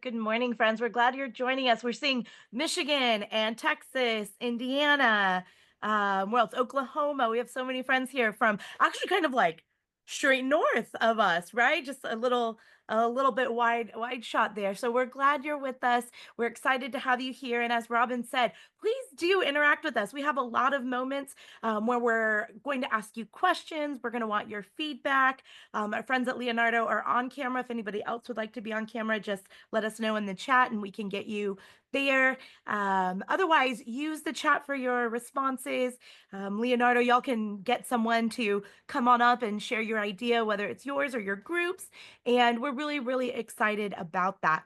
Good morning, friends. We're glad you're joining us. We're seeing Michigan and Texas, Indiana, where else? Oklahoma. We have so many friends here from actually kind of like straight north of us, right? Just a little bit wide shot there. So we're glad you're with us. We're excited to have you here. And as Robin said, please do interact with us. We have a lot of moments where we're going to ask you questions. We're going to want your feedback. Our friends at Leonardo are on camera. If anybody else would like to be on camera, just let us know in the chat and we can get you there. Otherwise, use the chat for your responses. Leonardo, y'all can get someone to come on up and share your idea, whether it's yours or your groups. And we're really, really excited about that.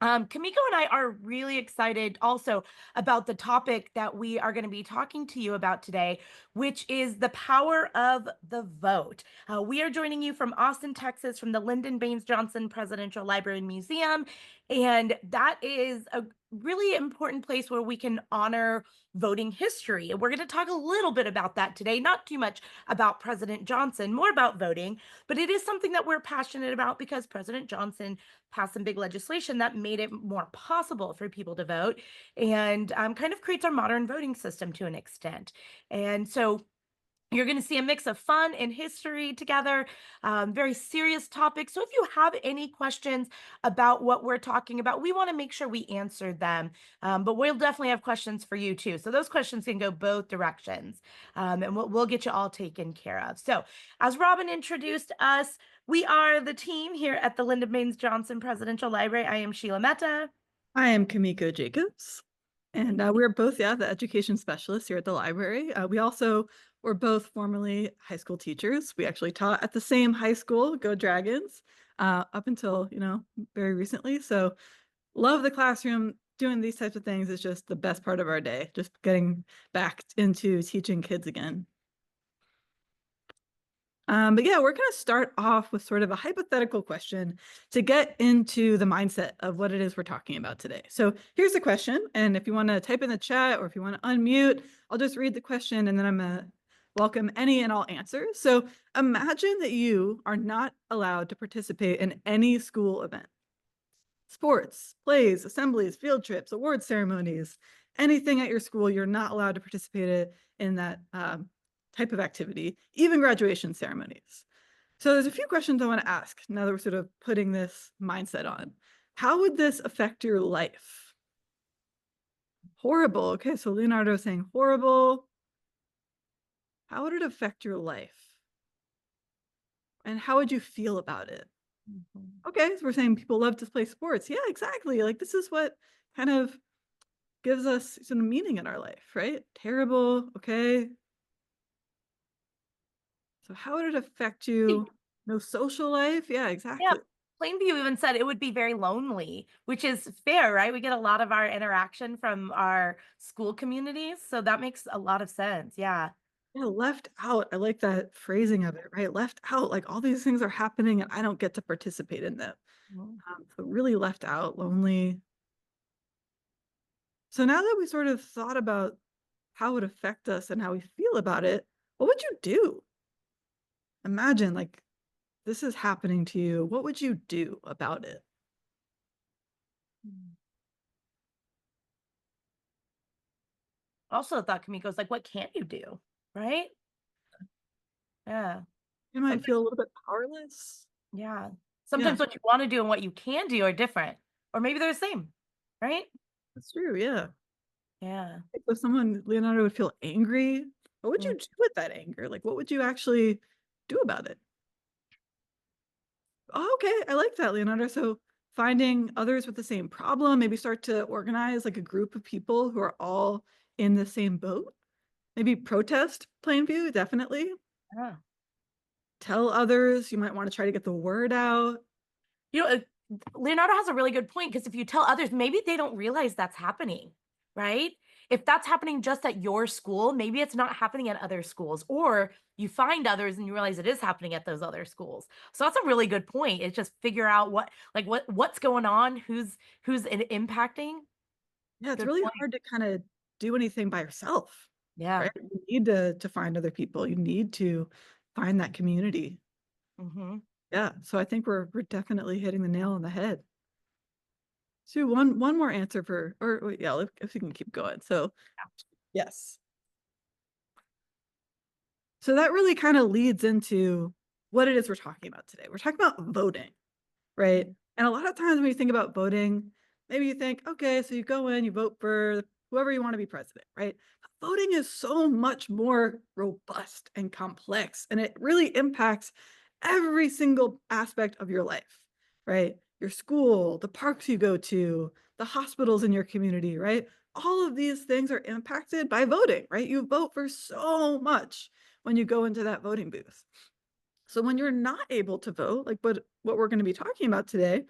Kamiko and I are really excited also about the topic that we are going to be talking to you about today, which is the power of the vote. We are joining you from Austin, Texas, from the Lyndon Baines Johnson Presidential Library and Museum. And that is a really important place where we can honor voting history. And we're going to talk a little bit about that today, not too much about President Johnson, more about voting, but it is something that we're passionate about because President Johnson passed some big legislation that made it more possible for people to vote and kind of creates our modern voting system to an extent. And so you're going to see a mix of fun and history together, very serious topics. So if you have any questions about what we're talking about, we want to make sure we answer them. But we'll definitely have questions for you too. So those questions can go both directions, and we'll get you all taken care of. So as Robin introduced us, we are the team here at the Lyndon Baines Johnson Presidential Library. I am Sheila Mehta. I am Kamiko Jacobs, and we're both, the education specialists here at the library. We also were both formerly high school teachers. We actually taught at the same high school, Go Dragons, up until, very recently. So love the classroom. Doing these types of things is just the best part of our day, just getting back into teaching kids again. But yeah, we're going to start off with sort of a hypothetical question to get into the mindset of what it is we're talking about today. So here's the question. And if you want to type in the chat or if you want to unmute, I'll just read the question and then I'm going to welcome any and all answers. So imagine that you are not allowed to participate in any school event. Sports, plays, assemblies, field trips, award ceremonies, anything at your school, you're not allowed to participate in that type of activity, even graduation ceremonies. So there's a few questions I want to ask now that we're sort of putting this mindset on. How would this affect your life? Horrible. Okay, so Leonardo is saying horrible. How would it affect your life? And how would you feel about it? Okay, so we're saying people love to play sports. Yeah, exactly. Like this is what kind of gives us some meaning in our life, right? Terrible. Okay. So how would it affect you? No social life? Yeah, Yeah, exactly. Plainview even said it would be very lonely, which is fair, right? We get a lot of our interaction from our school communities, so that makes a lot of sense. Yeah. Yeah, left out. I like that phrasing of it, right? Left out, like all these things are happening and I don't get to participate in them. Mhm. So really left out, lonely. So now that we sort of thought about how it would affect us and how we feel about it, what would you do? Imagine like this is happening to you. What would you do about it? Also thought Kamiko's like, what can you do? Right? Yeah. You might Sometimes, feel a little bit powerless. yeah. Yeah, Sometimes what you want to do and what you can do are different. Or maybe they're the same. Right? that's true. Yeah. Yeah. If someone, Leonardo, would feel angry, what would Mm. you do with that anger? Like, what would you actually do about it? Oh, okay, I like that, Leonardo. So finding others with the same problem, maybe start to organize like a group of people who are all in the same boat. Maybe protest Plainview, definitely. Yeah. Tell others. You might want to try to get the word out. You know, Leonardo has a really good point because if you tell others, maybe they don't realize that's happening, right? If that's happening just at your school, maybe it's not happening at other schools, or you find others and you realize it is happening at those other schools. So that's a really good point. It's just figure out what's going on, who's it impacting. Yeah, it's Good really point. hard to kind of do anything by yourself, Yeah. right? You need to find other people. You need to find that community. Hmm. Yeah, so I think we're definitely hitting the nail on the head. So one more answer for, or wait, yeah, if we can keep going. So yes. So that really kind of leads into what it is we're talking about today. We're talking about voting, right? And a lot of times when you think about voting, maybe you think, okay, so you go in, you vote for whoever you want to be president, right? But voting is so much more robust and complex, and it really impacts every single aspect of your life, right? Your school, the parks you go to, the hospitals in your community, right? All of these things are impacted by voting, right? You vote for so much when you go into that voting booth. So when you're not able to vote, like what we're going to be talking about today,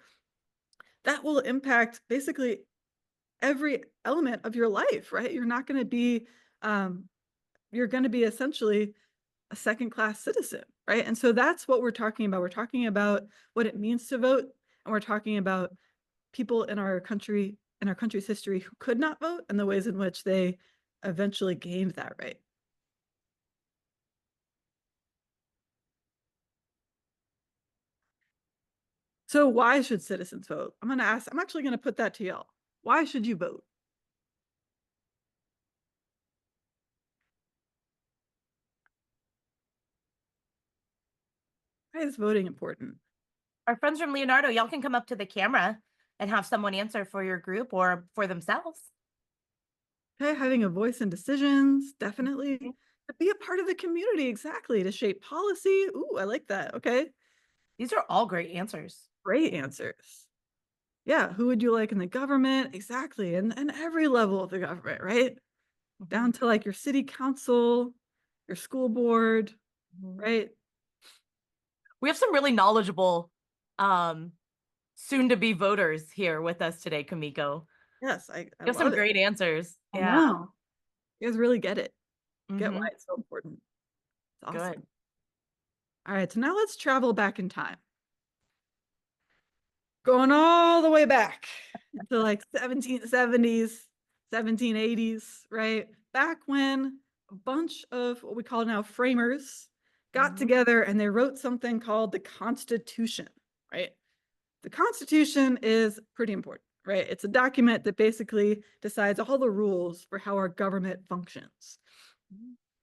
that will impact basically every element of your life, right? You're not going to be um, you're going to be essentially a second class citizen, right? And so that's what we're talking about. We're talking about what it means to vote, and we're talking about people in our country's history who could not vote and the ways in which they eventually gained that right. So why should citizens vote? I'm actually going to put that to y'all. Why should you vote? Why is voting important? Our friends from Leonardo, y'all can come up to the camera and have someone answer for your group or for themselves. Okay, having a voice in decisions, definitely. Mhm. To be a part of the community, exactly. To shape policy. Ooh, I like that. Okay, These are all great answers. great answers. Yeah, who would you like in the government? Exactly. And every level of the government, right? Mhm. Down to like your city council, your school board, Mhm. right? We have some really knowledgeable um soon to be voters here with us today, Kamiko. Yes, I You have some love it. great answers. I Yeah. know. You guys really get why Hmm. it's so important. It's Good. awesome. All right, so now let's travel back in time. Going all the way back to like 1770s, 1780s, right? Back when a bunch of what we call now framers got Hmm. together and they wrote something called the Constitution, right? The Constitution is pretty important, right? It's a document that basically decides all the rules for how our government functions.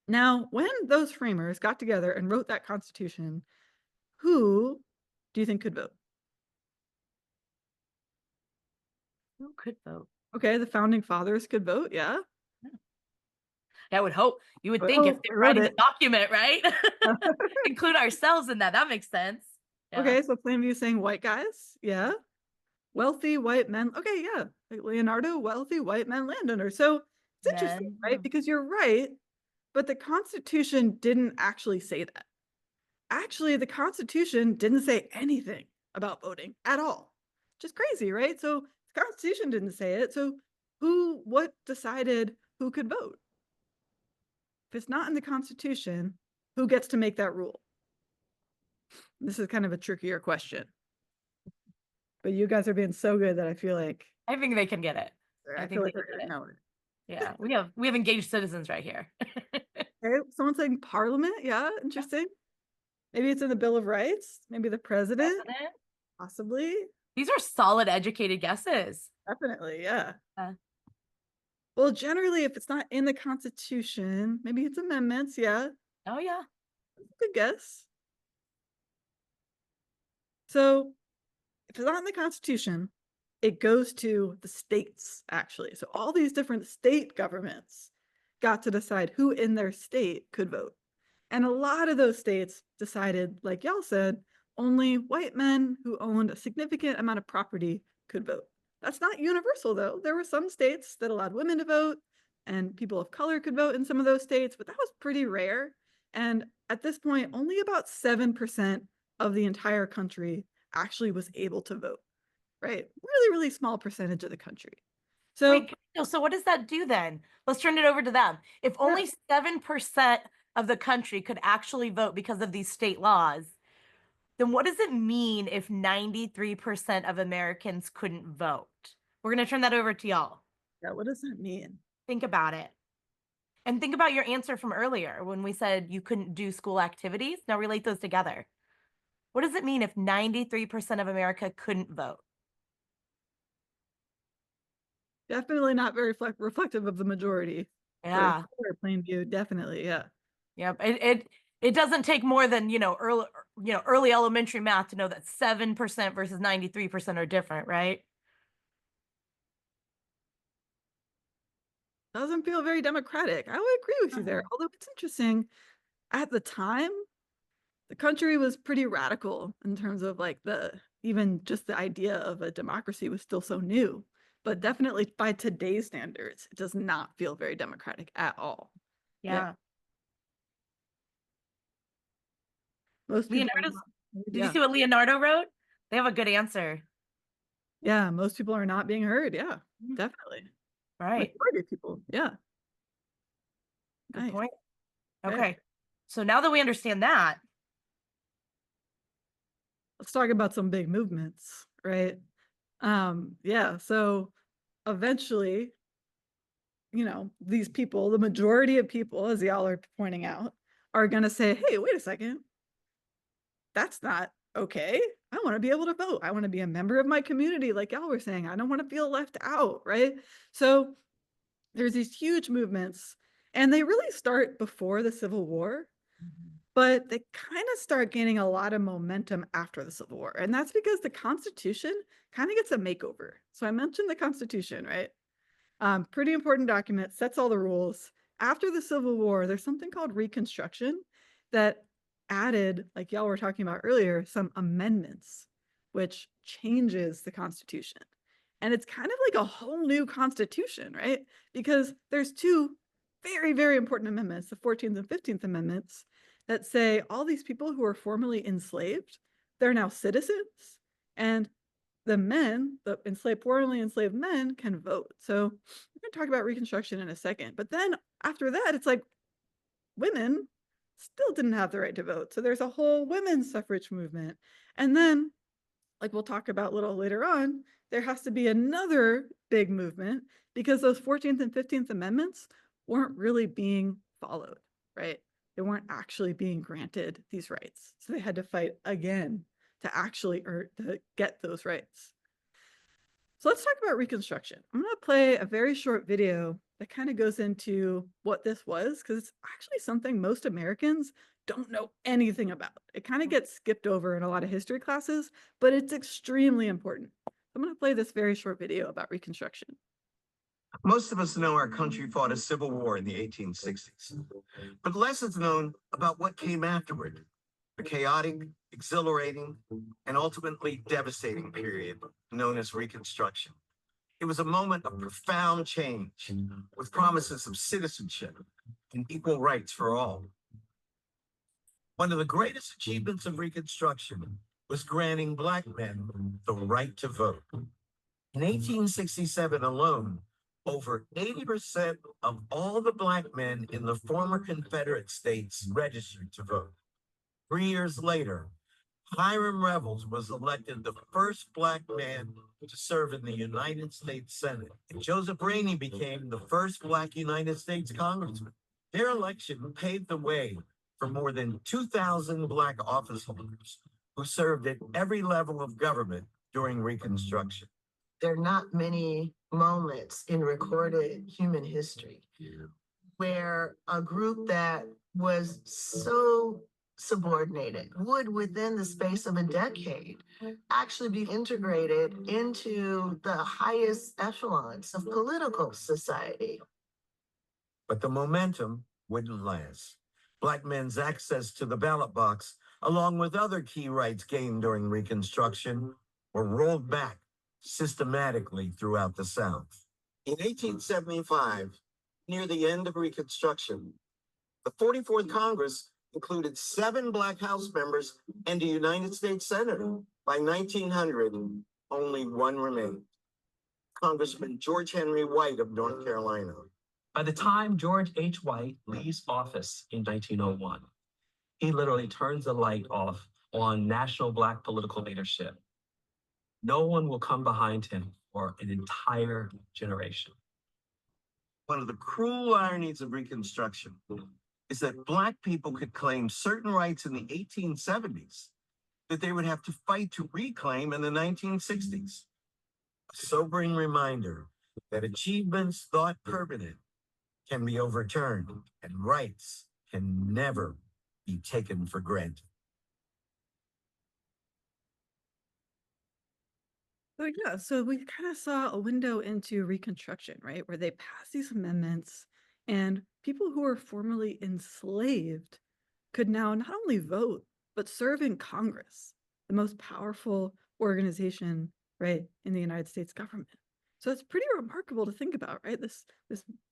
Now, when those framers got together and wrote that Constitution, who do you think could vote? Who could vote? Okay, the founding fathers could vote, yeah. I would hope. You would think if Well, they're they wrote writing the it. document, right? Include ourselves in that. That makes sense. Yeah. Okay, so plain view saying white guys, yeah. Wealthy white men, okay, yeah. Like Leonardo, wealthy white men landowner. So it's interesting, Men. right? Because you're right, but the Constitution didn't actually say that. Actually, the Constitution didn't say anything about voting at all. Just crazy, right? So the Constitution didn't say it. So what decided who could vote? If it's not in the Constitution, who gets to make that rule? This is kind of a trickier question, but you guys are being so good that I think they can get it. I I feel think they like can we're get gonna it. know it. Yeah. We have engaged citizens right here. Okay, someone saying Parliament, yeah, interesting. Maybe it's in the Bill of Rights. Maybe the president, President. possibly. These are solid, educated guesses. Definitely, yeah. Uh, Well, generally, if it's not in the Constitution, maybe it's amendments. Yeah, oh yeah. good guess. So if it's not in the Constitution, it goes to the states, actually. So all these different state governments got to decide who in their state could vote. And a lot of those states decided, like y'all said, only white men who owned a significant amount of property could vote. That's not universal, though. There were some states that allowed women to vote, and people of color could vote in some of those states, but that was pretty rare. And at this point, only about 7% of the entire country actually was able to vote, right? Really, really small percentage of the country. So, Wait, so what does that do then? Let's turn it over to them. If yeah, only 7% of the country could actually vote because of these state laws, then what does it mean if 93% of Americans couldn't vote? We're going to turn that over to y'all. yeah, what does that mean? Think about it. And think about your answer from earlier when we said you couldn't do school activities. Now relate those together. What does it mean if 93% of America couldn't vote? Definitely not very reflective of the majority. For Yeah. sure, plain view, definitely, yeah. Yep. It doesn't take more than, early elementary math to know that 7% versus 93% are different, right? Doesn't feel very democratic. I would agree with you there. Although it's interesting, at the time, the country was pretty radical in terms of like even just the idea of a democracy was still so new. But definitely by today's standards, it does not feel very democratic at all. Yeah. Yeah. Most people are Leonardo's, not, did you yeah. see what Leonardo wrote? They have a good answer. Yeah, most people are not being heard. Yeah, Mhm. definitely. Right. Majority of people. Yeah. Good Nice. point. Okay. Okay. So now that we understand that, Let's talk about some big movements, right? Yeah, so eventually, these people, the majority of people, as y'all are pointing out, are going to say, hey, wait a second, that's not okay. I want to be able to vote. I want to be a member of my community, like y'all were saying. I don't want to feel left out, right? So there's these huge movements, and they really start before the Civil War, but they kind of start gaining a lot of momentum after the Civil War. And that's because the Constitution kind of gets a makeover. So I mentioned the Constitution, right? Pretty important document, sets all the rules. After the Civil War, there's something called Reconstruction that added, like y'all were talking about earlier, some amendments, which changes the Constitution. And it's kind of like a whole new Constitution, right? Because there's two very, very important amendments, the 14th and 15th Amendments, that say all these people who are formerly enslaved, they're now citizens. And the formerly enslaved men can vote. So we're going to talk about Reconstruction in a second. But then after that, it's like women still didn't have the right to vote. So there's a whole women's suffrage movement. And then, like we'll talk about a little later on, there has to be another big movement because those 14th and 15th Amendments weren't really being followed, right? They weren't actually being granted these rights. So they had to fight again to actually to get those rights. So let's talk about Reconstruction. I'm going to play a very short video that kind of goes into what this was, because it's actually something most Americans don't know anything about. It kind of gets skipped over in a lot of history classes, but it's extremely important. I'm going to play this very short video about Reconstruction. Most of us know our country fought a civil war in the 1860s, but less is known about what came afterward, a chaotic, exhilarating, and ultimately devastating period known as Reconstruction. It was a moment of profound change with promises of citizenship and equal rights for all. One of the greatest achievements of Reconstruction was granting Black men the right to vote. In 1867 alone, over 80% of all the Black men in the former Confederate states registered to vote. 3 years later, Hiram Revels was elected the first Black man to serve in the United States Senate, and Joseph Rainey became the first Black United States Congressman. Their election paved the way for more than 2,000 Black office holders who served at every level of government during Reconstruction. There are not many moments in recorded human history where a group that was so subordinated would, within the space of a decade, actually be integrated into the highest echelons of political society. But the momentum wouldn't last. Black men's access to the ballot box, along with other key rights gained during Reconstruction, were rolled back systematically throughout the South. In 1875, near the end of Reconstruction, the 44th Congress included 7 Black House members and a United States Senator. By 1900, only one remained, Congressman George Henry White of North Carolina. By the time George H. White leaves office in 1901, he literally turns the light off on national Black political leadership. No one will come behind him for an entire generation. One of the cruel ironies of Reconstruction is that Black people could claim certain rights in the 1870s that they would have to fight to reclaim in the 1960s. A sobering reminder that achievements thought permanent can be overturned and rights can never be taken for granted. So yeah, so we kind of saw a window into Reconstruction, right? Where they passed these amendments and people who were formerly enslaved could now not only vote, but serve in Congress, the most powerful organization, right, in the United States government. So it's pretty remarkable to think about, right? This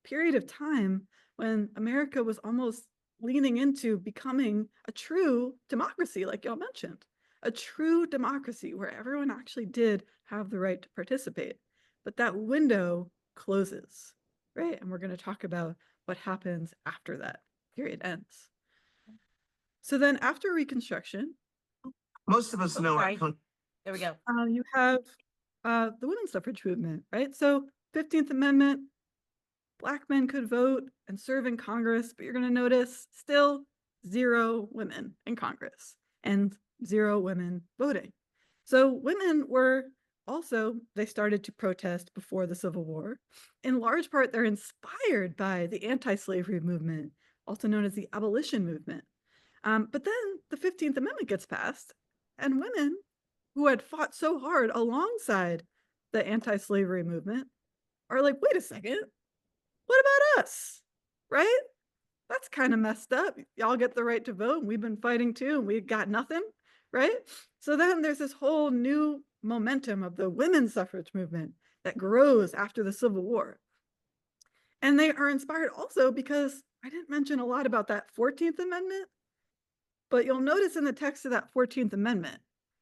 period of time when America was almost leaning into becoming a true democracy, like y'all mentioned, a true democracy where everyone actually did have the right to participate. But that window closes, right? And we're going to talk about what happens after that period ends. So then after Reconstruction, Most of us Oh, know our sorry. country. There we go. you have the women's suffrage movement, right? So 15th Amendment, Black men could vote and serve in Congress, but you're going to notice still 0 women in Congress and 0 women voting. So women were also, they started to protest before the Civil War. In large part, they're inspired by the anti-slavery movement, also known as the abolition movement. But then the 15th Amendment gets passed, and women who had fought so hard alongside the anti-slavery movement are like, wait a second, what about us? Right? That's kind of messed up. Y'all get the right to vote, and we've been fighting too, and we got nothing, right? So then there's this whole new momentum of the women's suffrage movement that grows after the Civil War. And they are inspired also because I didn't mention a lot about that 14th Amendment, but you'll notice in the text of that 14th Amendment,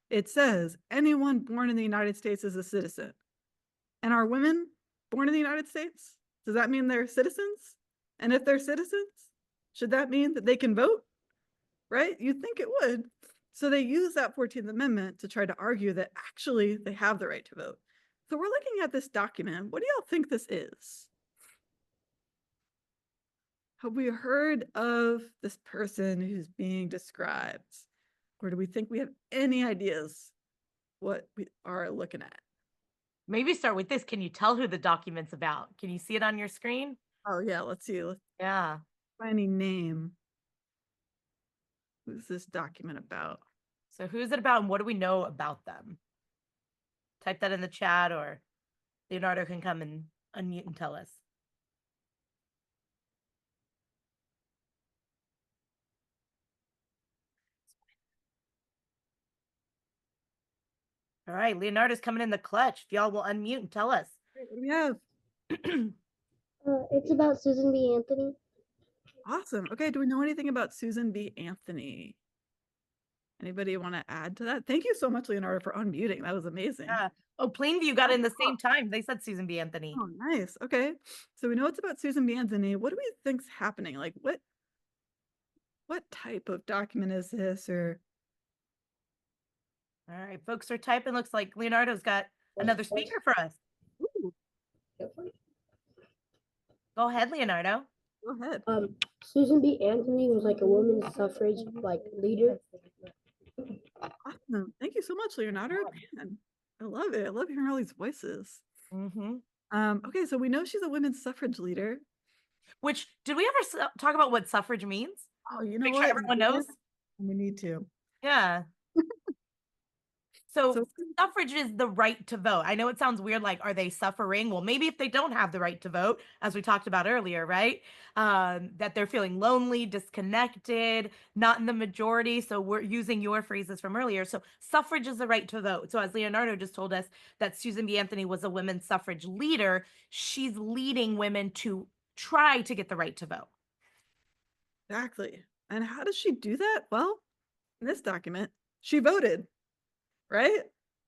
it says anyone born in the United States is a citizen. And are women born in the United States? Does that mean they're citizens? And if they're citizens, should that mean that they can vote? Right? You'd think it would. So they use that 14th Amendment to try to argue that actually they have the right to vote. So we're looking at this document. What do y'all think this is? Have we heard of this person who's being described? Or do we think we have any ideas what we are looking at? Maybe start with this. Can you tell who the document's about? Can you see it on your screen? Oh yeah, let's see. Let's Yeah. find any name. Who's this document about? So who's it about and what do we know about them? Type that in the chat or Leonardo can come and unmute and tell us. All right, Leonardo's coming in the clutch. If y'all will unmute and tell us. What do we have? It's about Susan B. Anthony. Awesome. Okay, do we know anything about Susan B. Anthony? Anybody want to add to that? Thank you so much, Leonardo, for unmuting. That was amazing. Yeah. Oh, Plainview got in the same time. They said Susan B. Anthony. Oh, nice. Okay. So we know it's about Susan B. Anthony. What do we think's happening? Like what type of document is this? Or All right, folks are typing. Looks like Leonardo's got another speaker for us. ooh, Go ahead, Leonardo. go ahead. Susan B. Anthony was like a women's suffrage leader. Awesome. Thank you so much, Leonardo. Man, I love it. I love hearing all these voices. Mm-hmm. Okay, so we know she's a women's suffrage leader. Which, did we ever talk about what suffrage means? Oh, you know Make what? sure everyone knows. We need to. Yeah. So So- suffrage is the right to vote. I know it sounds weird, like, are they suffering? Well, maybe if they don't have the right to vote, as we talked about earlier, right? That they're feeling lonely, disconnected, not in the majority. So we're using your phrases from earlier. So suffrage is the right to vote. So as Leonardo just told us that Susan B. Anthony was a women's suffrage leader, she's leading women to try to get the right to vote. Exactly. And how does she do that? Well, in this document, she voted, right?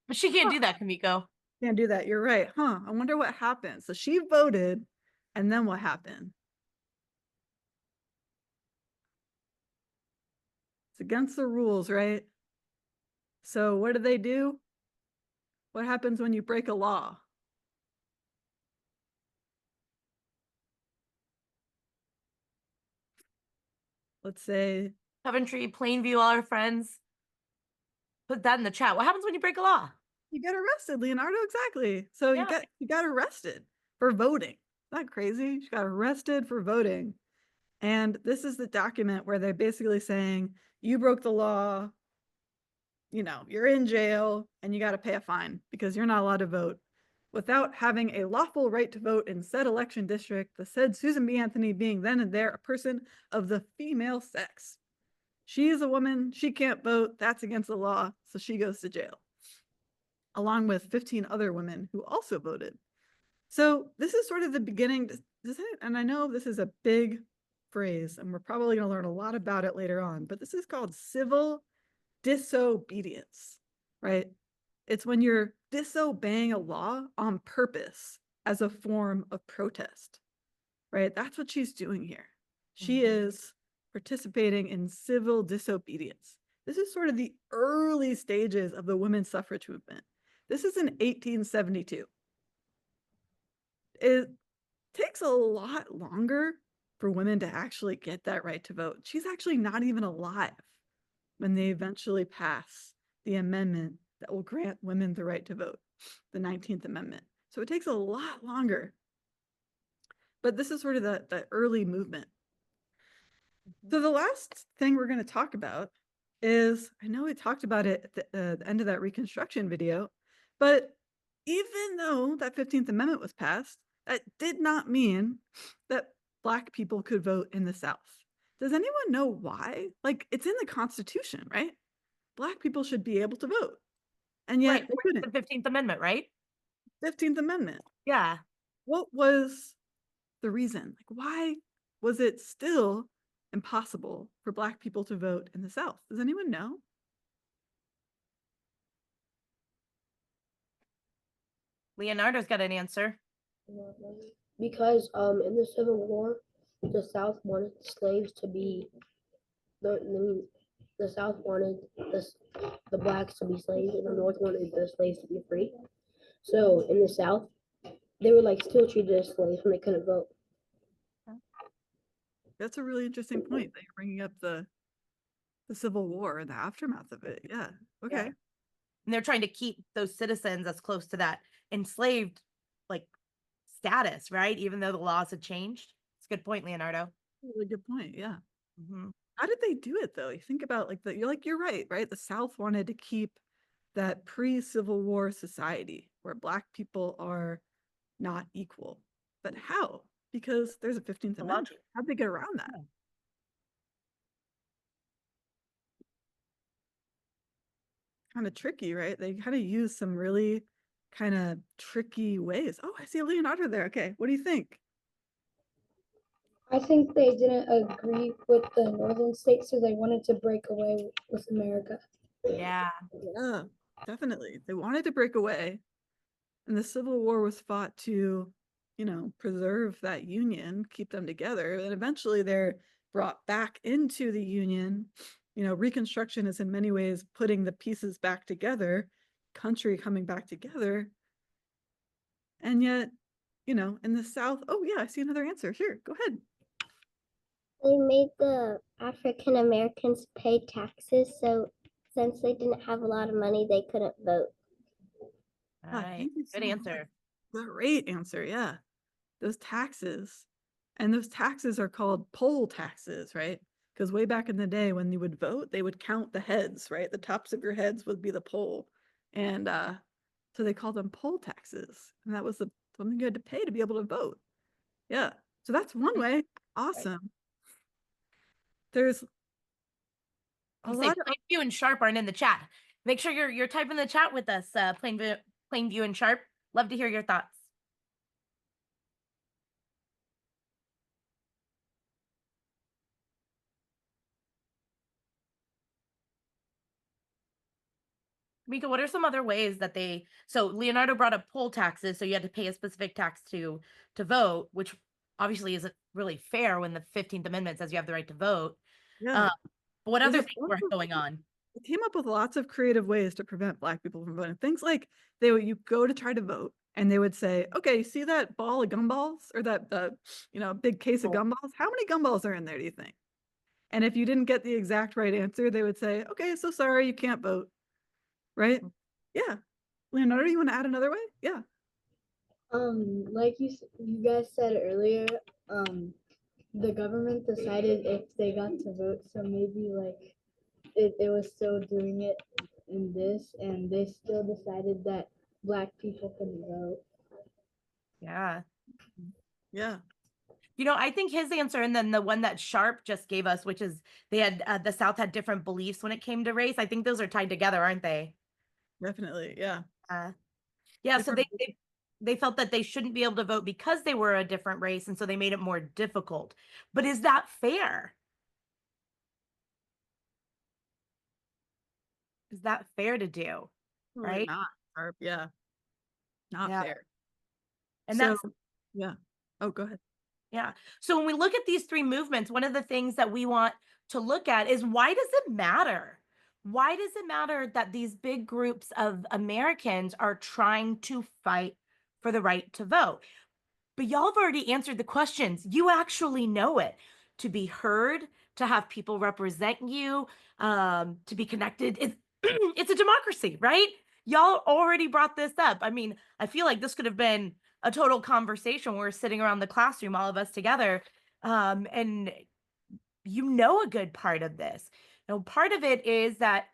But she can't do that, Kamiko. Can't do that. You're right. Huh. I wonder what happened. So she voted, and then what happened? It's against the rules, right? So what do? What happens when you break a law? Let's say Coventry, Plainview, all our friends. Put that in the chat. What happens when you break a law? you get arrested, Leonardo. Exactly. So Yeah. you got arrested. for voting. Isn't that crazy? She got arrested for voting. And this is the document where they're basically saying, you broke the law, you're in jail and you got to pay a fine because you're not allowed to vote without having a lawful right to vote in said election district, the said Susan B. Anthony being then and there a person of the female sex. She is a woman, she can't vote, that's against the law, so she goes to jail, along with 15 other women who also voted. So this is sort of the beginning, and I know this is a big phrase, and we're probably going to learn a lot about it later on, but this is called civil disobedience, right? It's when you're disobeying a law on purpose as a form of protest, right? That's what she's doing here. She is participating in civil disobedience. This is sort of the early stages of the women's suffrage movement. This is in 1872. It takes a lot longer for women to actually get that right to vote. She's actually not even alive when they eventually pass the amendment that will grant women the right to vote, the 19th Amendment. So it takes a lot longer. But this is sort of the early movement. So the last thing we're going to talk about is, I know we talked about it at the end of that Reconstruction video, but even though that 15th Amendment was passed, that did not mean that Black people could vote in the South. Does anyone know why? Like, it's in the Constitution, right? Black people should be able to vote. And yet Right. they couldn't. The 15th Amendment, right? 15th Amendment. Yeah. What was the reason? Like, why was it still impossible for Black people to vote in the South? Does anyone know? Leonardo's got an answer. Because in the Civil War, the South wanted slaves to be the South wanted the blacks to be slaves, and the North wanted the slaves to be free. So in the South, they were like still treated as slaves when they couldn't vote. That's a really interesting point that you're bringing up the Civil War and the aftermath of it. Yeah. Okay. Yeah. And they're trying to keep those citizens as close to that enslaved like status, right? Even though the laws had changed. It's a good point, Leonardo. Really good point. Yeah. Mm-hmm. How did they do it though? You think about you're right, right? The South wanted to keep that pre-Civil War society where Black people are not equal. But how? Because there's a 15th Amendment. How'd they get around that? Yeah. Kind of tricky, right? They kind of use some really kind of tricky ways. Oh, I see Leonardo there. Okay, what do you think? I think they didn't agree with the northern states, so they wanted to break away with America. Yeah. Yeah, definitely. They wanted to break away. And the Civil War was fought to, preserve that union, keep them together. And eventually they're brought back into the union. Reconstruction is in many ways putting the pieces back together, country coming back together. And yet, in the South, oh yeah, I see another answer. Sure, go ahead. They made the African Americans pay taxes, so since they didn't have a lot of money, they couldn't vote. All Ah, right. thank you so Good much. answer. Great answer. Yeah. Those taxes. And those taxes are called poll taxes, right? Because way back in the day when you would vote, they would count the heads, right? The tops of your heads would be the poll. And so they called them poll taxes. And that was something you had to pay to be able to vote. Yeah. So that's one way. Awesome. There's a lot of Plainview and Sharp aren't in the chat. Make sure you're typing in the chat with us, Plainview and Sharp. Love to hear your thoughts. Mika, what are some other ways that so Leonardo brought up poll taxes, so you had to pay a specific tax to vote, which obviously isn't really fair when the 15th Amendment says you have the right to vote. yeah. What There's other a things bunch were of- going on? They came up with lots of creative ways to prevent Black people from voting. Things like you go to try to vote and they would say, okay, see that ball of gumballs or that big case of gumballs? How many gumballs are in there, do you think? And if you didn't get the exact right answer, they would say, okay, so sorry, you can't vote. Right? Yeah. Leonardo, you want to add another way? Yeah. Like you guys said earlier, the government decided if they got to vote, so maybe like they was still doing it in this, and they still decided that Black people can vote. Yeah. Yeah. I think his answer, and then the one that Sharp just gave us, which is they had the South had different beliefs when it came to race. I think those are tied together, aren't they? Definitely. Yeah. Yeah. So Different. they felt that they shouldn't be able to vote because they were a different race, and so they made it more difficult. But is that fair? Is that fair to do? Really Right? not sharp. Yeah. Not Yeah. fair. And So, that's yeah. Oh, go ahead. Yeah. So when we look at these three movements, one of the things that we want to look at is, why does it matter? Why does it matter that these big groups of Americans are trying to fight for the right to vote? But y'all have already answered the questions. You actually know it. To be heard, to have people represent you, to be connected. It's a democracy, right? Y'all already brought this up. I mean, I feel like this could have been a total conversation. We're sitting around the classroom, all of us together. And you know a good part of this. Part of it is that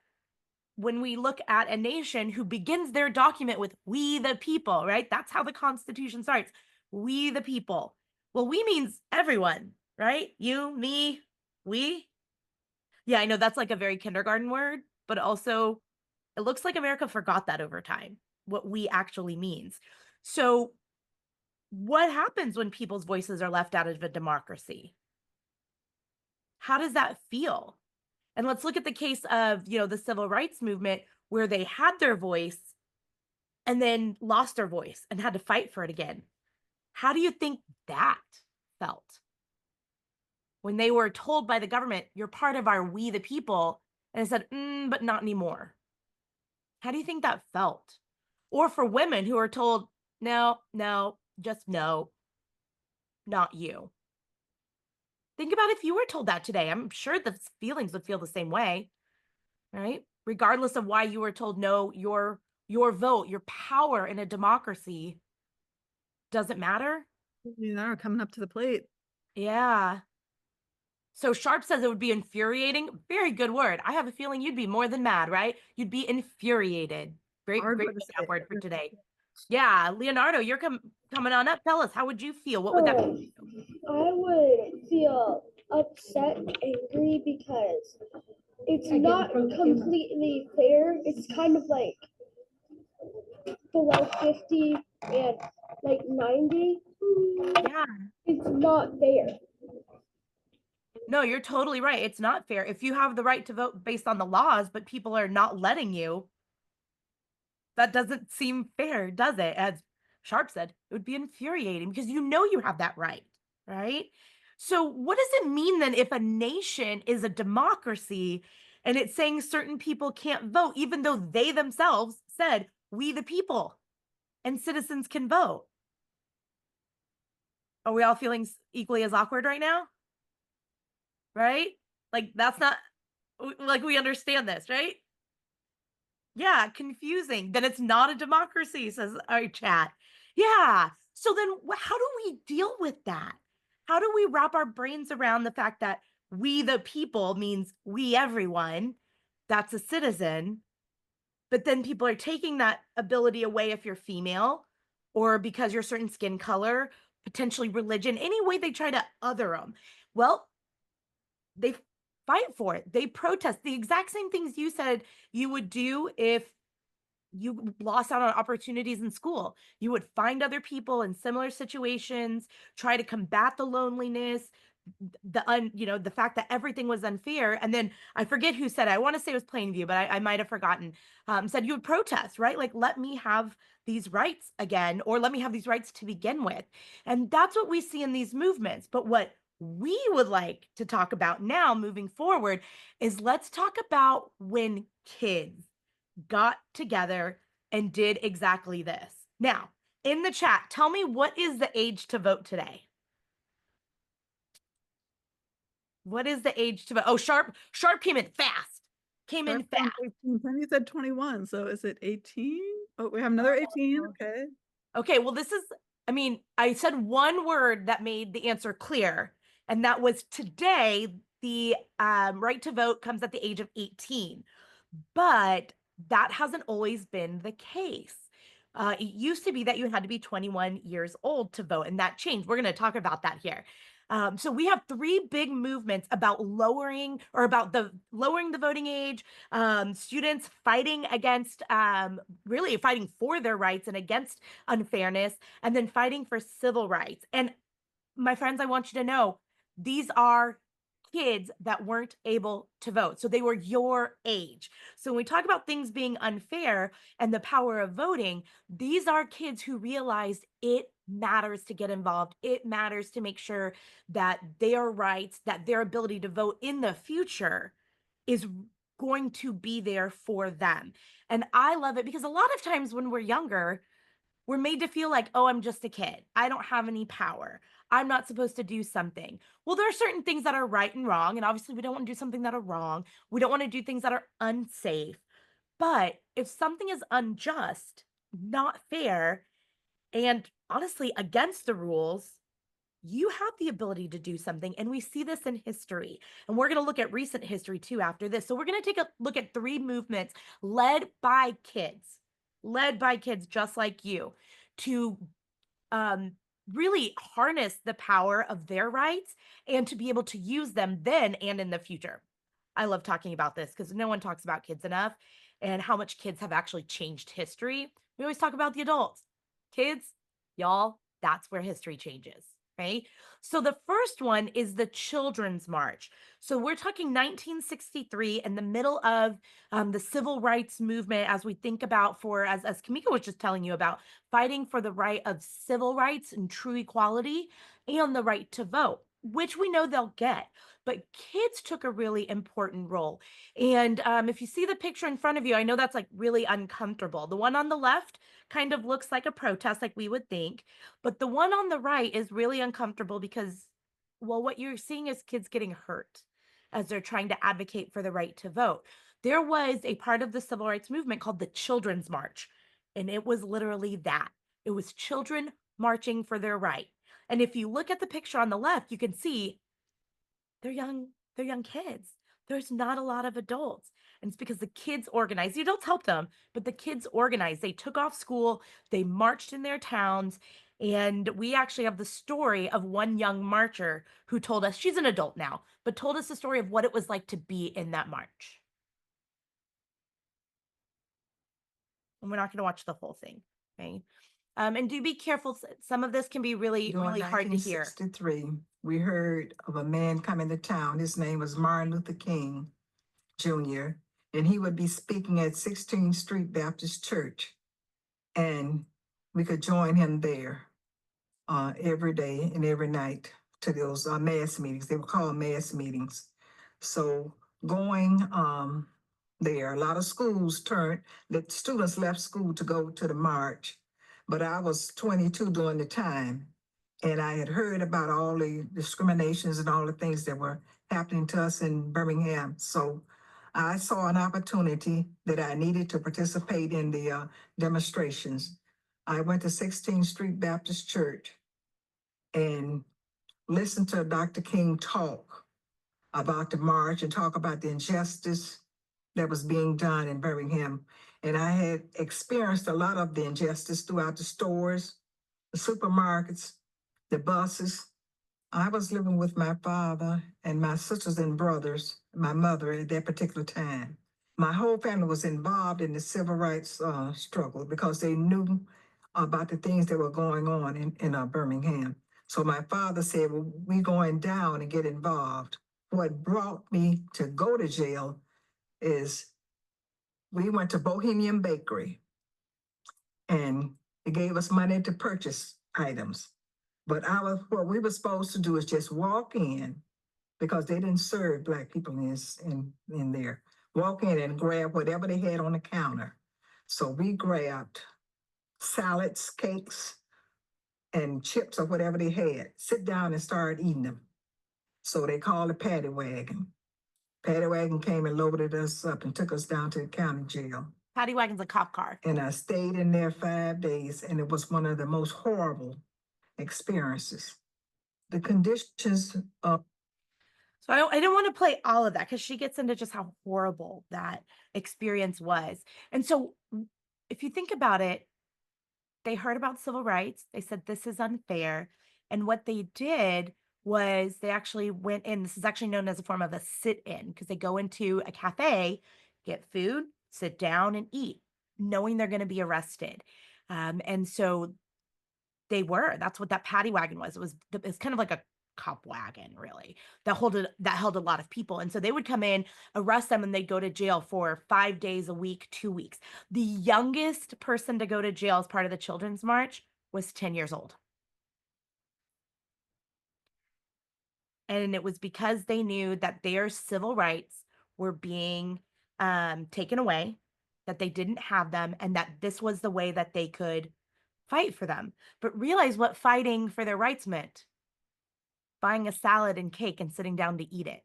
when we look at a nation who begins their document with "we the people," right? That's how the Constitution starts. We the people. Well, we means everyone, right? You, me, we. Yeah, I know that's like a very kindergarten word, but also it looks like America forgot that over time, what we actually means. So, what happens when people's voices are left out of a democracy? How does that feel? And let's look at the case of, the civil rights movement, where they had their voice and then lost their voice and had to fight for it again. How do you think that felt when they were told by the government, "You're part of our we the people," and it said, but not anymore? How do you think that felt? Or for women who are told, "No, no, just no, not you." Think about if you were told that today. I'm sure the feelings would feel the same way, right? Regardless of why you were told no, your vote, your power in a democracy doesn't matter. You know, coming up to the plate. Yeah. So Sharp says it would be infuriating. Very good word. I have a feeling you'd be more than mad, right? You'd be infuriated. Great, Hard great word to say. word for today. Yeah, Leonardo, you're coming on up. Tell us, how would you feel? What would that be? I would feel upset, angry, because it's not completely fair. It's kind of like below 50 and like 90. Yeah. It's not fair. No, you're totally right. It's not fair. If you have the right to vote based on the laws, but people are not letting you, that doesn't seem fair, does it? As Sharp said, it would be infuriating because you have that right, right? So, what does it mean then if a nation is a democracy and it's saying certain people can't vote, even though they themselves said, "We the people," and citizens can vote? Are we all feeling equally as awkward right now? Right? Like, that's not, like, we understand this, right? Yeah, confusing. Then it's not a democracy, says our chat. Yeah. So then how do we deal with that? How do we wrap our brains around the fact that we the people means we everyone? That's a citizen. But then people are taking that ability away if you're female, or because you're certain skin color, potentially religion, any way they try to other them. Well, they fight for it. They protest the exact same things you said you would do if you lost out on opportunities in school. You would find other people in similar situations, try to combat the loneliness, the fact that everything was unfair. And then I forget who said it. I want to say it was Plainview, but I might have forgotten. Said you would protest, right? Like, let me have these rights again, or let me have these rights to begin with. And that's what we see in these movements. But what we would like to talk about now moving forward is, let's talk about when kids got together and did exactly this. Now, in the chat, tell me, what is the age to vote today? What is the age to vote? Oh, Sharp came in fast. Came in fast. 18. Penny said 21. So is it 18? Oh, we have another 18. Okay. Okay, well, this is I mean, I said one word that made the answer clear, and that was today, the right to vote comes at the age of 18. But that hasn't always been the case. It used to be that you had to be 21 years old to vote, and that changed. We're going to talk about that here. So we have three big movements about lowering the voting age, students fighting against really fighting for their rights and against unfairness, and then fighting for civil rights. And my friends, I want you to know these are kids that weren't able to vote. So they were your age. So when we talk about things being unfair and the power of voting, these are kids who realized it matters to get involved. It matters to make sure that their rights, that their ability to vote in the future is going to be there for them. And I love it because a lot of times when we're younger, we're made to feel like, oh, I'm just a kid. I don't have any power. I'm not supposed to do something. Well, there are certain things that are right and wrong. And obviously, we don't want to do something that are wrong. We don't want to do things that are unsafe. But if something is unjust, not fair, and honestly against the rules, you have the ability to do something. And we see this in history. And we're going to look at recent history too after this. So we're going to take a look at three movements led by kids just like you to um, really harness the power of their rights and to be able to use them then and in the future. I love talking about this because no one talks about kids enough and how much kids have actually changed history. We always talk about the adults. Kids, y'all, that's where history changes. Right. So the first one is the Children's March. So we're talking 1963 in the middle of the civil rights movement, as we think about as Kamika was just telling you about, fighting for the right of civil rights and true equality and the right to vote, which we know they'll get. But kids took a really important role. And if you see the picture in front of you, I know that's like really uncomfortable. The one on the left kind of looks like a protest, like we would think. But the one on the right is really uncomfortable because, well, what you're seeing is kids getting hurt as they're trying to advocate for the right to vote. There was a part of the civil rights movement called the Children's March, and it was literally that. It was children marching for their right. And if you look at the picture on the left, you can see they're young kids. There's not a lot of adults. And it's because the kids organized. The adults helped them, but the kids organized. They took off school, they marched in their towns. And we actually have the story of one young marcher who told us, she's an adult now, but told us the story of what it was like to be in that march. And we're not going to watch the whole thing. Okay. And do be careful. Some of this can be really, During really hard to hear. 1963, we heard of a man coming to town. His name was Martin Luther King Jr., and he would be speaking at 16th Street Baptist Church. And we could join him there every day and every night to those mass meetings. They were called mass meetings. So going there, a lot of schools the students left school to go to the march, but I was 22 during the time. And I had heard about all the discriminations and all the things that were happening to us in Birmingham. So I saw an opportunity that I needed to participate in the demonstrations. I went to 16th Street Baptist Church and listened to Dr. King talk about the march and talk about the injustice that was being done in Birmingham. And I had experienced a lot of the injustice throughout the stores, the supermarkets, the buses. I was living with my father and my sisters and brothers, my mother at that particular time. My whole family was involved in the civil rights struggle because they knew about the things that were going on in Birmingham. So my father said, well, we going down and get involved. What brought me to go to jail is we went to Bohemian Bakery and it gave us money to purchase items. But what we were supposed to do is just walk in because they didn't serve Black people in there. Walk in and grab whatever they had on the counter. So we grabbed salads, cakes, and chips or whatever they had. Sit down and start eating them. So they called a paddy wagon. Paddy wagon came and loaded us up and took us down to the county jail. Paddy wagon's a cop car. And I stayed in there 5 days, and it was one of the most horrible experiences. The conditions of So I didn't want to play all of that because she gets into just how horrible that experience was. And so if you think about it, they heard about civil rights. They said this is unfair. And what they did was they actually went in. This is actually known as a form of a sit-in because they go into a cafe, get food, sit down and eat, knowing they're going to be arrested. And so that's what that paddy wagon was. It's kind of like a cop wagon, really, that held a lot of people. And so they would come in, arrest them, and they'd go to jail for 5 days a week, 2 weeks. The youngest person to go to jail as part of the Children's March was 10 years old. And it was because they knew that their civil rights were being taken away, that they didn't have them, and that this was the way that they could fight for them. But realize what fighting for their rights meant: buying a salad and cake and sitting down to eat it,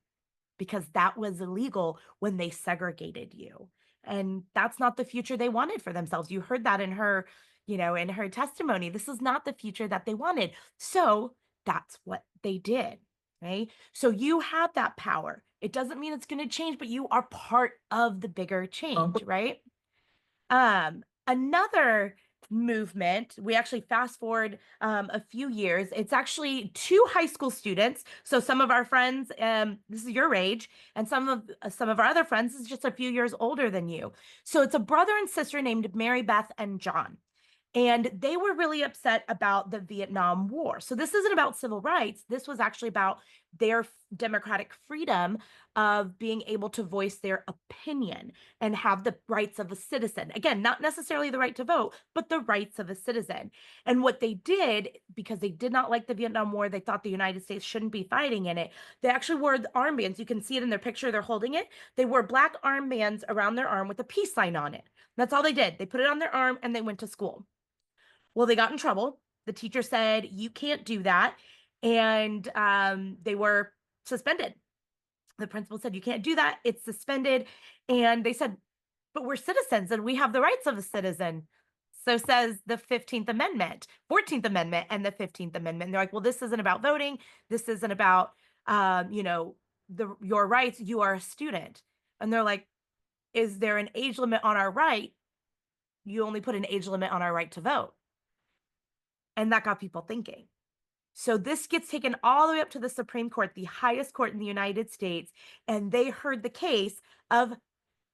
because that was illegal when they segregated you. And that's not the future they wanted for themselves. You heard that in her, in her testimony. This is not the future that they wanted. So that's what they did. Okay. So you have that power. It doesn't mean it's going to change, but you are part of the bigger change, right? Another movement, we actually fast forward a few years. It's actually two high school students. So some of our friends, this is your age, and some of our other friends is just a few years older than you. So it's a brother and sister named Mary Beth and John. And they were really upset about the Vietnam War. So this isn't about civil rights. This was actually about their democratic freedom of being able to voice their opinion and have the rights of a citizen. Again, not necessarily the right to vote, but the rights of a citizen. And what they did, because they did not like the Vietnam War, they thought the United States shouldn't be fighting in it. They actually wore the armbands. You can see it in their picture. They're holding it. They wore black armbands around their arm with a peace sign on it. That's all they did. They put it on their arm and they went to school. Well, they got in trouble. The teacher said, you can't do that. And they were suspended. The principal said, you can't do that. It's suspended. And they said, but we're citizens and we have the rights of a citizen. So says the 15th Amendment, 14th Amendment, and the 15th Amendment. And they're like, well, this isn't about voting. This isn't about, your rights. You are a student. And they're like, is there an age limit on our right? You only put an age limit on our right to vote. And that got people thinking. So this gets taken all the way up to the Supreme Court, the highest court in the United States, and they heard the case of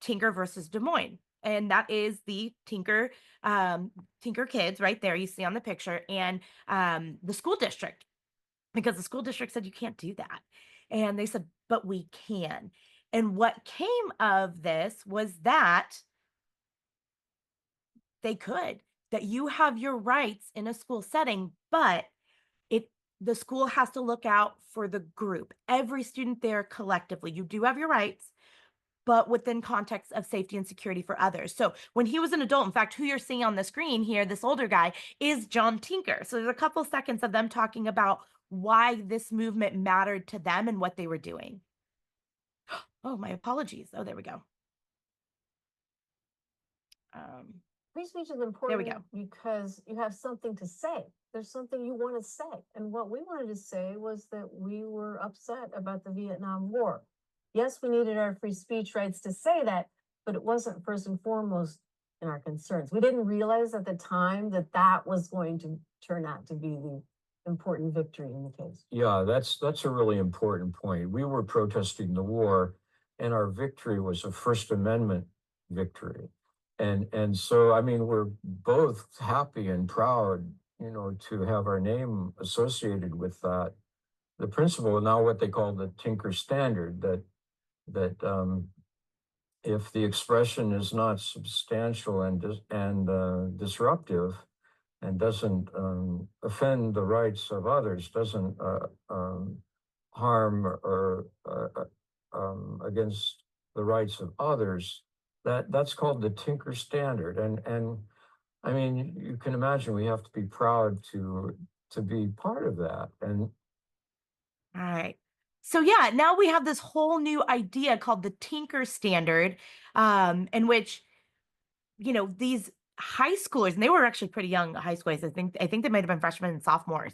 Tinker versus Des Moines. And that is the Tinker kids right there you see on the picture, and the school district, because the school district said you can't do that. And they said, but we can. And what came of this was that they could, that you have your rights in a school setting, but the school has to look out for the group, every student there collectively. You do have your rights, but within context of safety and security for others. So when he was an adult, in fact, who you're seeing on the screen here, this older guy, is John Tinker. So there's a couple seconds of them talking about why this movement mattered to them and what they were doing. Oh, my apologies. Oh, there we go. Free speech is There we important go. because you have something to say. There's something you want to say. And what we wanted to say was that we were upset about the Vietnam War. Yes, we needed our free speech rights to say that, but it wasn't first and foremost in our concerns. We didn't realize at the time that that was going to turn out to be the important victory in the case. Yeah, that's a really important point. We were protesting the war, and our victory was a First Amendment victory. And so, I mean, we're both happy and proud, to have our name associated with that. The principle, now what they call the Tinker Standard, that if the expression is not substantial and disruptive, and doesn't offend the rights of others, doesn't harm or against the rights of others, that's called the Tinker Standard. And I mean, you can imagine we have to be proud to be part of that. And all right. So yeah, now we have this whole new idea called the Tinker Standard, in which, these high schoolers, and they were actually pretty young high schoolers. I think they might have been freshmen and sophomores.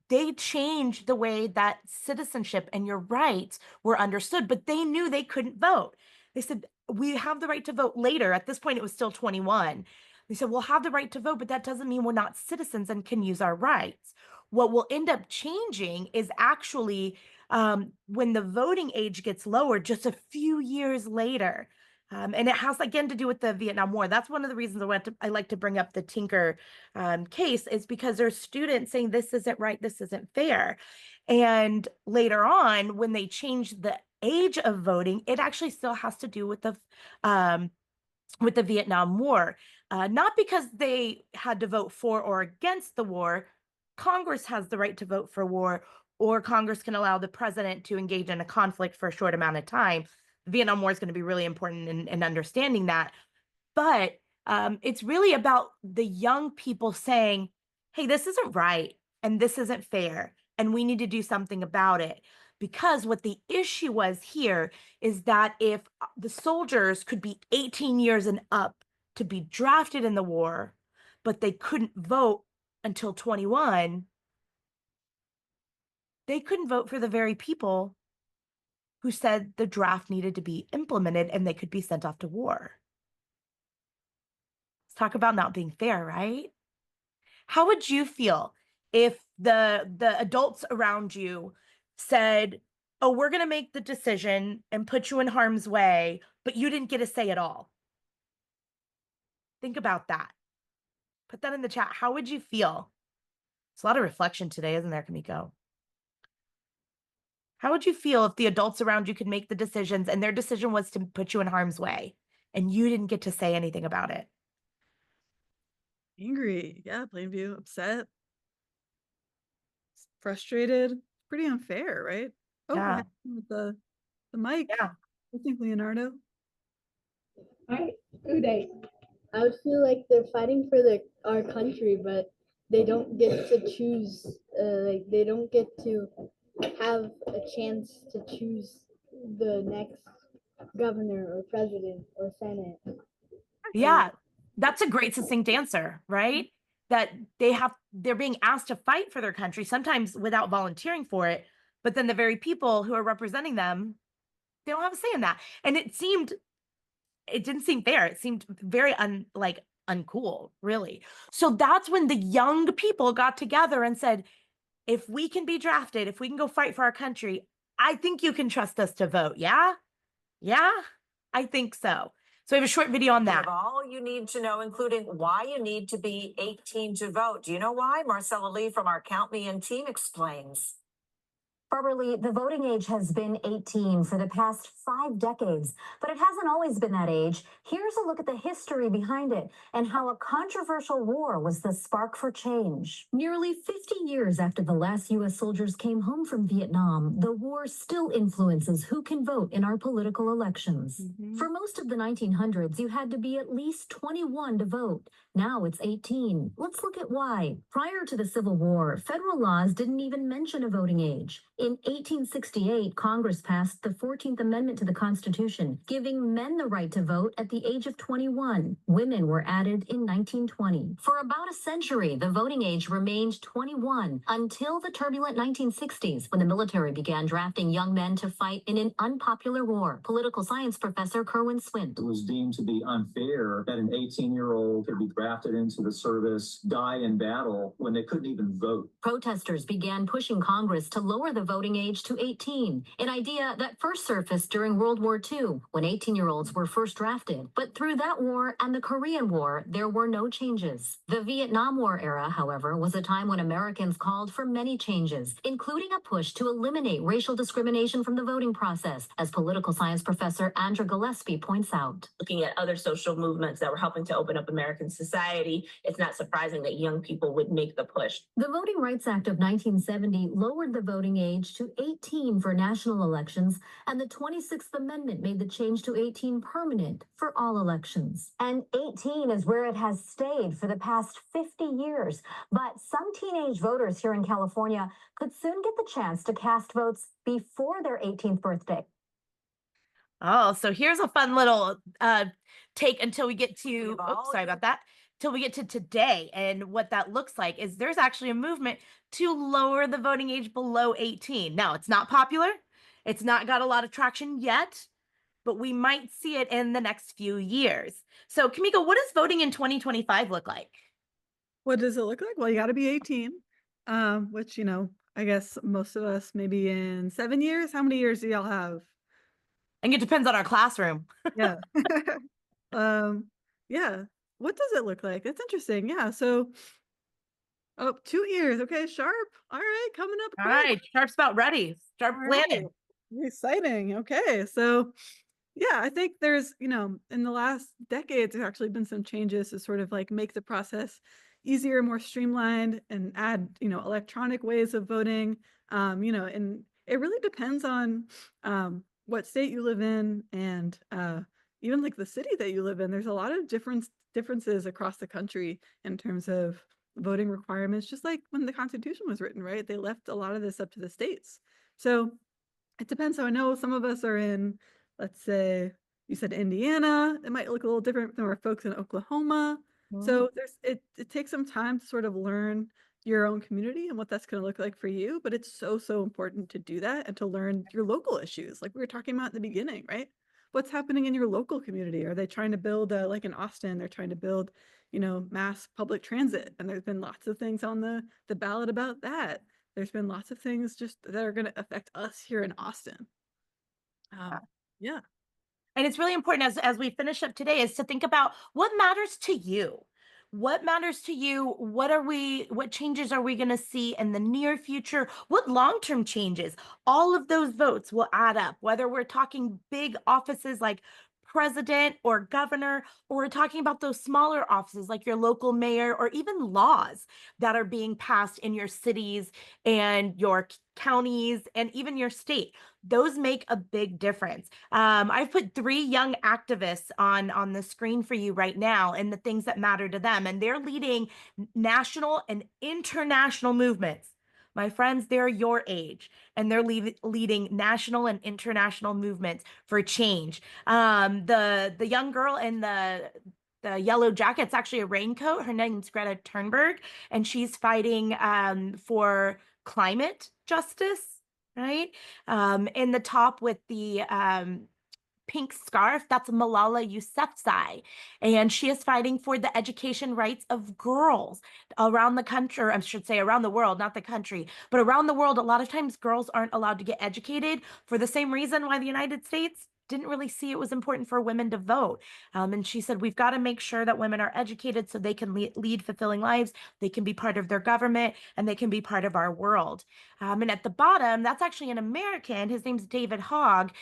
They changed the way that citizenship and your rights were understood, but they knew they couldn't vote. They said, we have the right to vote later. At this point, it was still 21. They said, we'll have the right to vote, but that doesn't mean we're not citizens and can use our rights. What will end up changing is actually when the voting age gets lowered just a few years later. And it has again to do with the Vietnam War. That's one of the reasons I like to bring up the Tinker case, is because there's students saying this isn't right, this isn't fair. And later on, when they change the age of voting, it actually still has to do with the Vietnam War. Not because they had to vote for or against the war. Congress has the right to vote for war, or Congress can allow the president to engage in a conflict for a short amount of time. The Vietnam War is going to be really important in understanding that. But it's really about the young people saying, hey, this isn't right and this isn't fair, and we need to do something about it. Because what the issue was here is that if the soldiers could be 18 years and up to be drafted in the war, but they couldn't vote until 21, they couldn't vote for the very people who said the draft needed to be implemented and they could be sent off to war. Let's talk about not being fair, right? How would you feel if the adults around you said, oh, we're going to make the decision and put you in harm's way, but you didn't get a say at all? Think about that. Put that in the chat. How would you feel? It's a lot of reflection today, isn't there, Kamiko? How would you feel if the adults around you could make the decisions and their decision was to put you in harm's way and you didn't get to say anything about it? Angry. Yeah, Plainview. Upset. Frustrated. Pretty unfair, right? Oh, what Yeah. happened with the mic? Yeah. I think Leonardo. Alright, good day. I would feel like they're fighting for our country, but they don't get to choose. Like they don't get to have a chance to choose the next governor or president or senate. Yeah, that's a great succinct answer, right? That they're being asked to fight for their country, sometimes without volunteering for it, but then the very people who are representing them, they don't have a say in that. And it didn't seem fair. It seemed very uncool, really. So that's when the young people got together and said, if we can be drafted, if we can go fight for our country, I think you can trust us to vote. Yeah? Yeah, I think so. So we have a short video on that. All you need to know, including why you need to be 18 to vote. Do you know why? Marcella Lee from our Count Me In team explains. Barbara Lee, the voting age has been 18 for the past 5 decades, but it hasn't always been that age. Here's a look at the history behind it and how a controversial war was the spark for change. Nearly 50 years after the last U.S. soldiers came home from Vietnam, the war still influences who can vote in our political elections. For most of the 1900s, you had to be at least 21 to vote. Now it's 18. Let's look at why. Prior to the Civil War, federal laws didn't even mention a voting age. In 1868, Congress passed the 14th Amendment to the Constitution, giving men the right to vote at the age of 21. Women were added in 1920. For about a century, the voting age remained 21 until the turbulent 1960s, when the military began drafting young men to fight in an unpopular war. Political science professor Kerwin Swint. It was deemed to be unfair that an 18-year-old could be drafted into the service, die in battle when they couldn't even vote. Protesters began pushing Congress to lower the voting age to 18, an idea that first surfaced during World War II, when 18-year-olds were first drafted. But through that war and the Korean War, there were no changes. The Vietnam War era, however, was a time when Americans called for many changes, including a push to eliminate racial discrimination from the voting process, as political science professor Andra Gillespie points out. Looking at other social movements that were helping to open up American society, it's not surprising that young people would make the push. The Voting Rights Act of 1970 lowered the voting age to 18 for national elections, and the 26th Amendment made the change to 18 permanent for all elections. And 18 is where it has stayed for the past 50 years. But some teenage voters here in California could soon get the chance to cast votes before their 18th birthday. Oh, so here's a fun little take until we get to, oops, sorry about that, till we get to today. And what that looks like is there's actually a movement to lower the voting age below 18. Now, it's not popular. It's not got a lot of traction yet, but we might see it in the next few years. So, Kamiko, what does voting in 2025 look like? What does it look like? Well, you got to be 18, which, you know, I guess most of us maybe in 7 years. How many years do y'all have? And it depends on our classroom. Yeah. Yeah. What does it look like? It's interesting. Yeah. So, oh, 2 years. Okay, sharp. All right, coming up All quick. right, Sharp's about ready. Start All planning. right. Exciting. Okay. So, yeah, I think there's, you know, in the last decades, there's actually been some changes to sort of like make the process easier, more streamlined, and add, you know, electronic ways of voting. You know, and it really depends on what state you live in and even like the city that you live in. There's a lot of differences across the country in terms of voting requirements, just like when the Constitution was written, right? They left a lot of this up to the states. So it depends. So I know some of us are in, let's say you said Indiana, it might look a little different than our folks in Oklahoma. So it takes some time to sort of learn your own community and what that's going to look like for you. But it's so important to do that and to learn your local issues, like we were talking about in the beginning, right? What's happening in your local community? Are they trying to build like in Austin, they're trying to build, you know, mass public transit, and there's been lots of things on the ballot about that. There's been lots of things just that are going to affect us here in Austin. Yeah. And it's really important as we finish up today is to think about what matters to you. What matters to you? What changes are we going to see in the near future? What long-term changes? All of those votes will add up, whether we're talking big offices like president or governor, or we're talking about those smaller offices like your local mayor, or even laws that are being passed in your cities and your counties and even your state. Those make a big difference. I've put 3 young activists on the screen for you right now and the things that matter to them, and they're leading national and international movements. My friends, they're your age, and they're leading national and international movements for change. The young girl in the yellow jacket, it's actually a raincoat. Her name's Greta Thunberg, and she's fighting for climate justice, right? In the top with the pink scarf, that's Malala Yousafzai, and she is fighting for the education rights of girls around the country, or I should say around the world, not the country, but around the world. A lot of times girls aren't allowed to get educated for the same reason why the United States didn't really see it was important for women to vote. And she said, we've got to make sure that women are educated so they can lead fulfilling lives, they can be part of their government, and they can be part of our world. And at the bottom, that's actually an American. His name's David Hogg.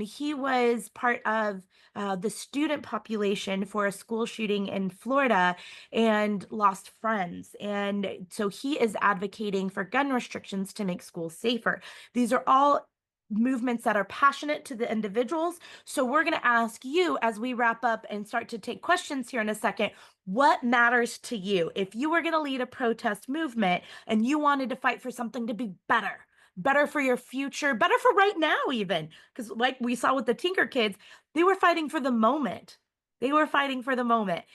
He was part of the student population for a school shooting in Florida and lost friends. And so he is advocating for gun restrictions to make schools safer. These are all movements that are passionate to the individuals. So we're going to ask you as we wrap up and start to take questions here in a second, what matters to you? If you were going to lead a protest movement and you wanted to fight for something to be better for your future, better for right now even, because like we saw with the Tinker Kids, they were fighting for the moment. They were fighting for the moment.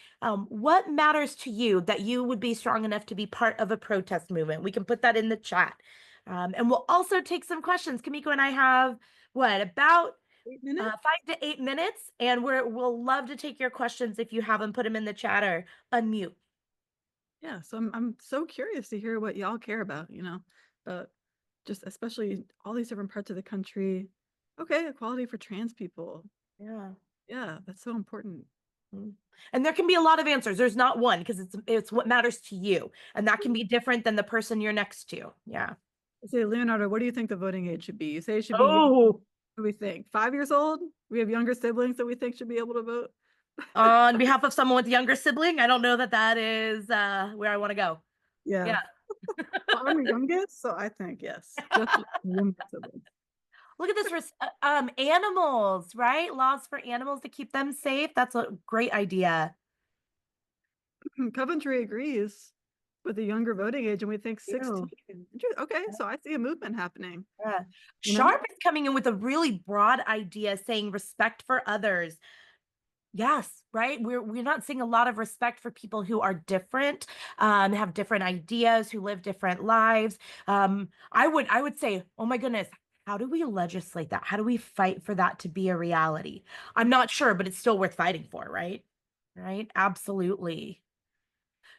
What matters to you that you would be strong enough to be part of a protest movement? We can put that in the chat. And we'll also take some questions. Kamiko and I have about 8 minutes? 5 to 8 minutes, and we'll love to take your questions if you have them. Put them in the chat or unmute. Yeah, so I'm so curious to hear what y'all care about, you know, just especially all these different parts of the country. Okay, equality for trans people. Yeah, that's so important. And there can be a lot of answers. There's not one, because it's what matters to you, and that can be different than the person you're next to. Yeah. Say, Leonardo, what do you think the voting age should be? You say it should be. Oh, what do we think? 5 years old? We have younger siblings that we think should be able to vote. On behalf of someone with a younger sibling, I don't know that is where I want to go. Yeah. Well, I'm the youngest, so I think yes. Just younger siblings. Look at this, animals, right? Laws for animals to keep them safe. That's a great idea. Coventry agrees with the younger voting age, and we think 16. Okay, so I see a movement happening. Yeah. You know? Sharp is coming in with a really broad idea saying respect for others. Yes, right. We're not seeing a lot of respect for people who are different, have different ideas, who live different lives. I would say, oh my goodness, how do we legislate that? How do we fight for that to be a reality? I'm not sure, but it's still worth fighting for, right? Right? Absolutely.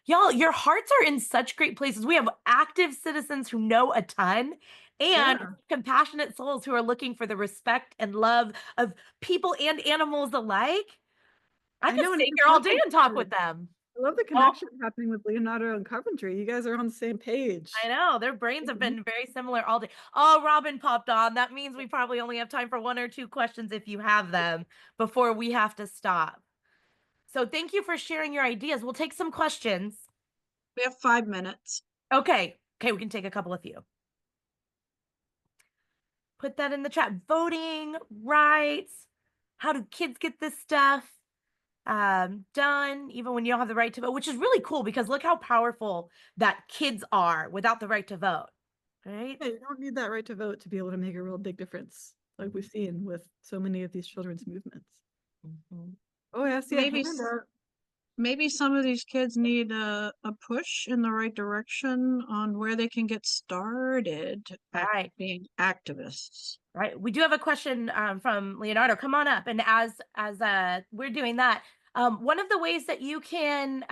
Y'all, your hearts are in such great places. We have active citizens who know a ton and Yeah. compassionate souls who are looking for the respect and love of people and animals alike. I I could know, and I stay just here all love day the and talk with them. I love the Oh, connection happening with Leonardo and Coventry. You guys are on the same I page. know. Their brains have Mhm. been very similar all day. Oh, Robin popped on. That means we probably only have time for one or two questions if you have them before we have to stop. So thank you for sharing your ideas. We'll take some questions. We have 5 minutes. Okay. Okay, we can take a couple of you. Put that in the chat. Voting rights. How do kids get this stuff done, even when you don't have the right to vote, which is really cool because look how powerful that kids are without the right to vote, right? Yeah, you don't need that right to vote to be able to make a real big difference, like we've seen with so many of these children's movements. Oh, I see a Maybe hand up. maybe some of these kids need a push in the right direction on where they can get started at Right. being activists. Right. We do have a question from Leonardo. Come on up. And as we're doing that, one of the ways that you can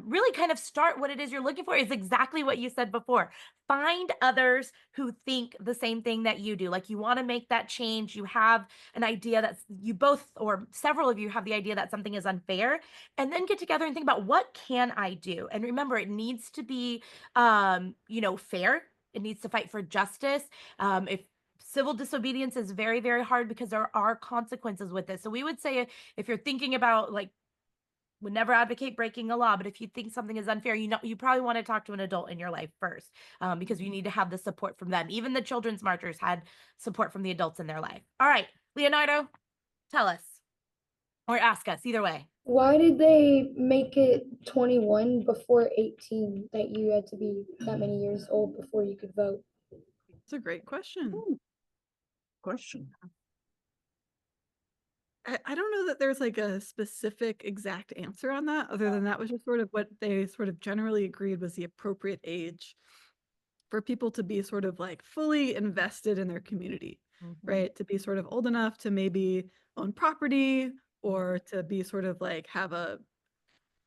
really kind of start what it is you're looking for is exactly what you said before. Find others who think the same thing that you do. Like you want to make that change. You have an idea that you both or several of you have the idea that something is unfair, and then get together and think about what can I do. And remember, it needs to be, fair. It needs to fight for justice. If civil disobedience is very, very hard because there are consequences with this. So we would say if you're thinking about like would never advocate breaking a law, but if you think something is unfair, you probably want to talk to an adult in your life first, because you need to have the support from them. Even the children's marchers had support from the adults in their life. All right, Leonardo, tell us or ask us either way. Why did they make it 21 before 18, that you had to be that many years old before you could vote? It's a great question. Question. I don't know that there's like a specific exact answer on that, other than that was just sort of what they sort of generally agreed was the appropriate age for people to be sort of like fully invested in their community, right? To be sort of old enough to maybe own property or to be sort of like have a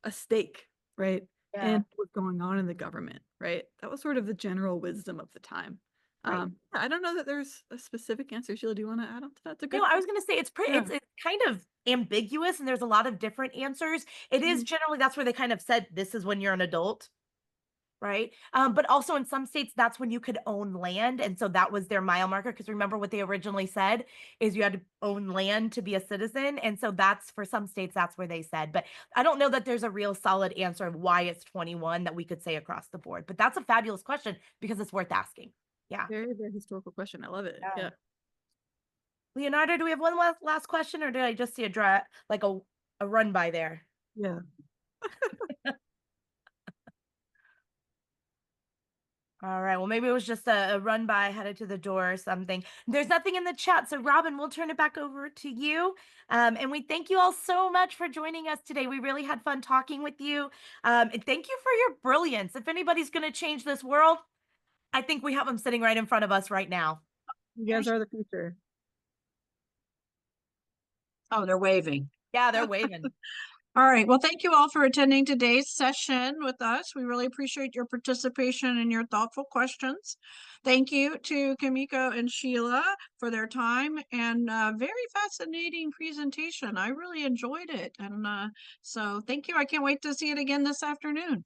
stake, right? Yeah. In what's going on in the government, right? That was sort of the general wisdom of the time. Right. I don't know that there's a specific answer. Sheila, do you want to add on to that? It's a good No, I was gonna say it's pretty Yeah. it's kind of ambiguous and there's a lot of different answers. It is generally that's where they kind of said this is when you're an adult, right? But also in some states that's when you could own land. And so that was their mile marker. Because remember what they originally said is you had to own land to be a citizen. And so that's for some states, that's where they said. But I don't know that there's a real solid answer of why it's 21 that we could say across the board. But that's a fabulous question because it's worth asking. Yeah. Very, very historical question. I love it. Yeah. Leonardo, do we have one last question, or did I just see a run by there? Yeah. All right. Well, maybe it was just a run by headed to the door or something. There's nothing in the chat. So, Robin, we'll turn it back over to you. And we thank you all so much for joining us today. We really had fun talking with you. And thank you for your brilliance. If anybody's going to change this world, I think we have them sitting right in front of us right now. You guys are the future. Oh, they're waving. Yeah, they're waving. All right. Well, thank you all for attending today's session with us. We really appreciate your participation and your thoughtful questions. Thank you to Kimiko and Sheila for their time and very fascinating presentation. I really enjoyed it. And so thank you. I can't wait to see it again this afternoon.